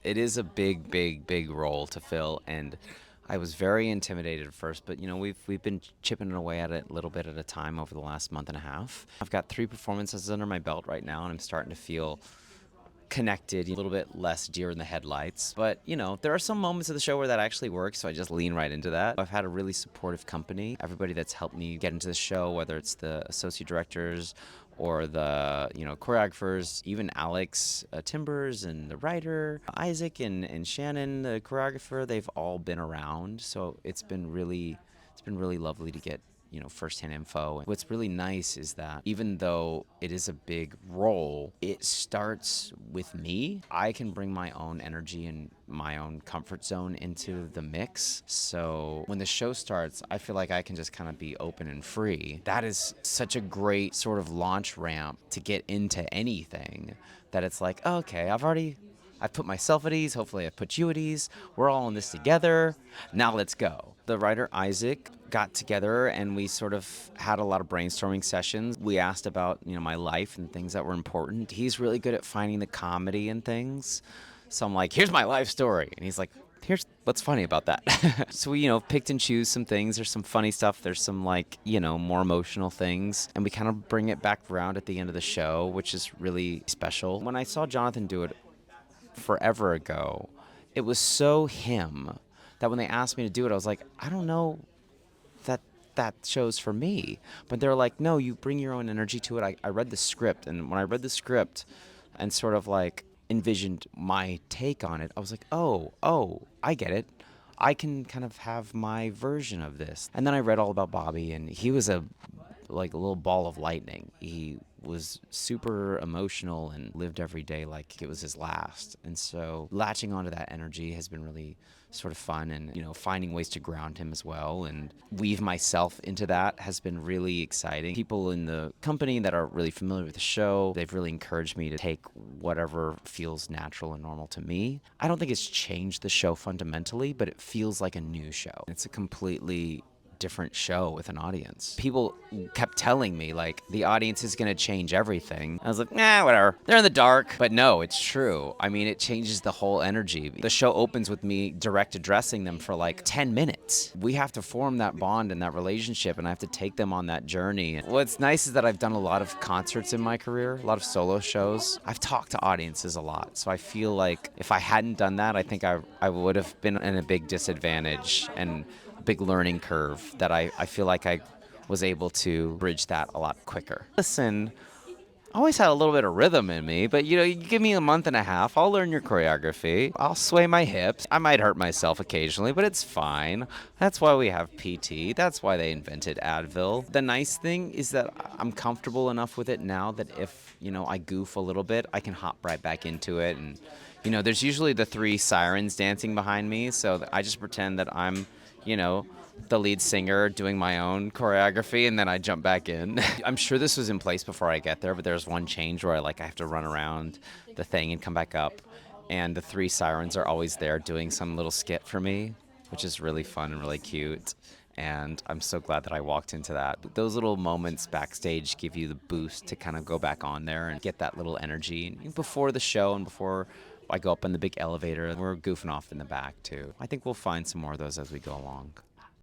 It is a big role to fill, and I was very intimidated at first, but we've been chipping away at it a little bit at a time over the last month and a half. I've got 3 performances under my belt right now, and I'm starting to feel connected, a little bit less deer in the headlights. But, there are some moments of the show where that actually works, so I just lean right into that. I've had a really supportive company. Everybody that's helped me get into the show, whether it's the associate directors or the, choreographers, even Alex Timbers and the writer, Isaac and Shannon, the choreographer, they've all been around. So it's been really lovely to get firsthand info. What's really nice is that even though it is a big role, it starts with me. I can bring my own energy and my own comfort zone into the mix. So when the show starts, I feel like I can just kind of be open and free. That is such a great sort of launch ramp to get into anything that it's like, okay, I've put myself at ease. Hopefully, I've put you at ease. We're all in this together. Now let's go. The writer Isaac got together and we sort of had a lot of brainstorming sessions. We asked about, my life and things that were important. He's really good at finding the comedy in things. So I'm like, here's my life story. And he's like, here's what's funny about that. So we, picked and choose some things. There's some funny stuff. There's some more emotional things. And we kind of bring it back around at the end of the show, which is really special. When I saw Jonathan do it forever ago, it was so him that when they asked me to do it, I was like, I don't know that show's for me. But they're like, no, you bring your own energy to it. I read the script, and when I read the script and sort of like envisioned my take on it, I was like, oh, I get it. I can kind of have my version of this. And then I read all about Bobby, and he was a little ball of lightning. He was super emotional and lived every day like it was his last. And so latching onto that energy has been really sort of fun, and finding ways to ground him as well and weave myself into that has been really exciting. People in the company that are really familiar with the show, they've really encouraged me to take whatever feels natural and normal to me. I don't think it's changed the show fundamentally, but it feels like a new show. It's a completely different show with an audience. People kept telling me, like, the audience is going to change everything. I was like, nah, whatever. They're in the dark. But no, it's true. I mean, it changes the whole energy. The show opens with me direct addressing them for like 10 minutes. We have to form that bond and that relationship, and I have to take them on that journey. What's nice is that I've done a lot of concerts in my career, a lot of solo shows. I've talked to audiences a lot. So I feel like if I hadn't done that, I think I would have been in a big disadvantage and big learning curve that I feel like I was able to bridge that a lot quicker. Listen, I always had a little bit of rhythm in me, but you give me a month and a half, I'll learn your choreography. I'll sway my hips. I might hurt myself occasionally, but it's fine. That's why we have PT. That's why they invented Advil. The nice thing is that I'm comfortable enough with it now that if, I goof a little bit, I can hop right back into it. And, there's usually the 3 sirens dancing behind me, so I just pretend that I'm the lead singer doing my own choreography, and then I jump back in. I'm sure this was in place before I get there, but there's one change where I have to run around the thing and come back up, and the 3 sirens are always there doing some little skit for me, which is really fun and really cute. And I'm so glad that I walked into that. Those little moments backstage give you the boost to kind of go back on there and get that little energy. Before the show and before I go up in the big elevator, we're goofing off in the back too. I think we'll find some more of those as we go along.